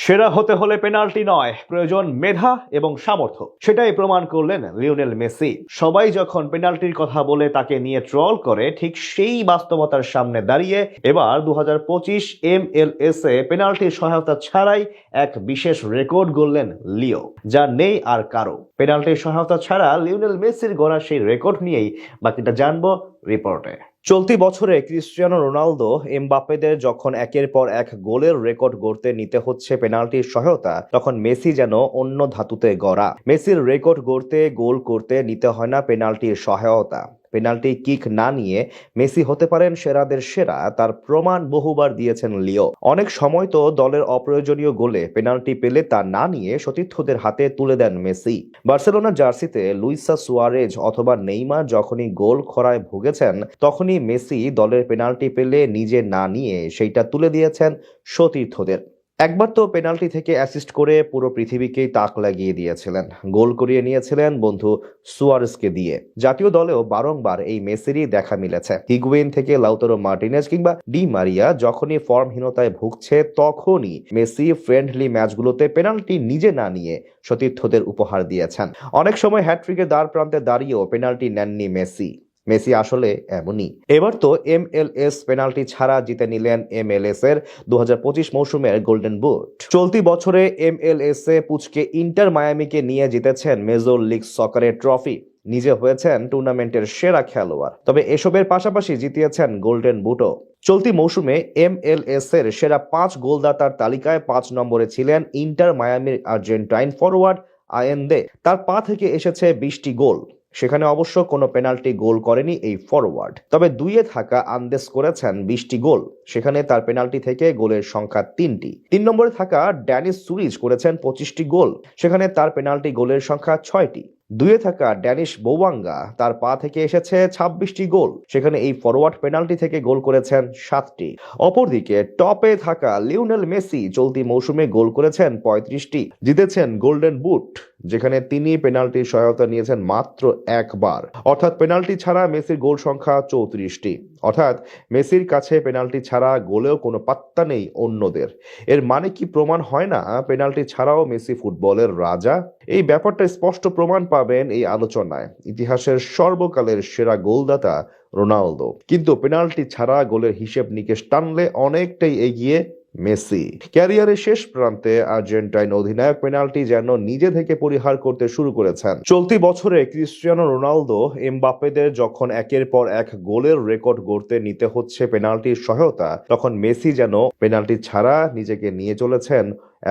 সেরা হতে হলে পেনাল্টি নয়, প্রয়োজন মেধা এবং সামর্থ্য। সেটাই প্রমাণ করলেন লিওনেল মেসি। সবাই যখন পেনাল্টির কথা বলে তাকে নিয়ে ট্রল করে, ঠিক সেই বাস্তবতার সামনে দাঁড়িয়ে এবার 2025 MLS এ পেনাল্টির সহায়তা ছাড়াই এক বিশেষ রেকর্ড গড়লেন লিও, যা নেই আর কারো। পেনাল্টির সহায়তা ছাড়া লিওনেল মেসির গড়া সেই রেকর্ড নিয়েই বাকিটা জানবো রিপোর্টে। চলতি বছরে ক্রিস্টিয়ানো রোনালদো, এমবাপ্পেদের যখন একের পর এক গোলের রেকর্ড গড়তে নিতে হচ্ছে পেনাল্টির সহায়তা, তখন মেসি যেন অন্য ধাতুতে গড়া। মেসির রেকর্ড গড়তে, গোল করতে নিতে হয় না পেনাল্টির সহায়তা। পেনাল্টি কিক না নিয়ে মেসি হতে পারেন সেরাদের সেরা, তার প্রমাণ বহুবার দিয়েছেন লিও। অনেক সময় তো দলের অপ্রয়োজনীয় গোলে পেনাল্টি পেলে তা না নিয়ে সতীর্থদের হাতে তুলে দেন মেসি। বার্সেলোনার জার্সিতে লুইসা সুয়ারেজ অথবা নেইমার যখনই গোল খরায় ভুগেছেন, তখনই মেসি দলের পেনাল্টি পেলে নিজে না নিয়ে সেইটা তুলে দিয়েছেন সতীর্থদের। একবার তো পেনাল্টি থেকে অ্যাসিস্ট করে পুরো পৃথিবীকেই তাক লাগিয়ে দিয়েছিলেন। গোল করিয়ে নিয়েছিলেন বন্ধু সুয়ারেজকে দিয়ে। জাতীয় দলেও বারংবার এই মেসিরই দেখা মিলেছে। হিগুয়েইন থেকে লাউতারো মার্টিনেজ কিংবা ডি মারিয়া যখনই ফর্মহীনতায় ভুগছে, তখনই মেসি ফ্রেন্ডলি ম্যাচগুলোতে পেনাল্টি নিজে না নিয়ে সতীর্থদের উপহার দিয়েছেন। অনেক সময় হ্যাটট্রিকের দ্বার প্রান্তে দাঁড়িয়েও পেনাল্টি নেননি মেসি। মেসি আসলে এমনই। এবার তো MLS পেনাল্টি ছাড়া জিতে নিলেন MLS এর 2025 মৌসুমের গোল্ডেন বুট। চলতি বছরে MLS এ পুচকে ইন্টার মায়ামিকে নিয়ে জিতেছেন মেজর লিগ সকারের ট্রফি। নিজে হয়েছেন টুর্নামেন্টের সেরা খেলোয়াড়। তবে এসবের পাশাপাশি জিতিয়েছেন গোল্ডেন বুটও। চলতি মৌসুমে MLS এর সেরা 5 গোলদাতার তালিকায় 5 নম্বরে ছিলেন ইন্টার মায়ামির আর্জেন্টাইন ফরওয়ার্ড আয়েন্দে। তার পা থেকে এসেছে 20টি গোল। সেখানে অবশ্য কোনো পেনাল্টি গোল করেনি এই ফরওয়ার্ড। তবে দুইয়ে থাকা আন্দেস করেছেন 20টি গোল। সেখানে তার পেনাল্টি থেকে গোলের সংখ্যা 3টি। 3 নম্বরে থাকা ড্যানিস সুরিজ করেছেন 25টি গোল। সেখানে তার পেনাল্টি গোলের সংখ্যা 6টি। দুইয়ে থাকা ড্যানিশ বোওয়াঙ্গা, তার পা থেকে এসেছে 26টি গোল। সেখানে এই ফরওয়ার্ড পেনাল্টি থেকে গোল করেছেন 7টি। অপরদিকে টপে থাকা লিওনেল মেসি চলতি মৌসুমে গোল করেছেন 35টি। জিতেছেন গোল্ডেন বুট, যেখানে তিনি পেনাল্টির সহায়তা নিয়েছেন মাত্র একবার। অর্থাৎ পেনাল্টি ছাড়া মেসির গোল সংখ্যা 34টি। অর্থাৎ মেসির কাছে পেনাল্টি ছাড়া গোলেও কোনো পাত্তা নেই অন্যদের। এর মানে কি প্রমাণ হয় না পেনাল্টি ছাড়াও মেসি ফুটবলের রাজা? এই ব্যাপারটা স্পষ্ট প্রমাণ পাবেন এই আলোচনায়। ইতিহাসের সর্বকালের সেরা গোলদাতা রোনালদো, কিন্তু পেনাল্টি ছাড়া গোলের হিসেব নিকেশ টানলে অনেকটাই এগিয়ে মেসি। ক্যারিয়ারের শেষ প্রান্তে আর্জেন্টাইন অধিনায়ক পেনাল্টি যেন নিজে থেকে পরিহার করতে শুরু করেছেন। চলতি বছরে ক্রিস্টিয়ানো রোনালদো, এমবাপ্পেদের যখন একের পর এক গোলের রেকর্ড গড়তে নিতে হচ্ছে পেনাল্টির সহায়তা, তখন মেসি যেন পেনাল্টি ছাড়া নিজেকে নিয়ে চলেছেন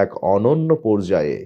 এক অনন্য পর্যায়ে।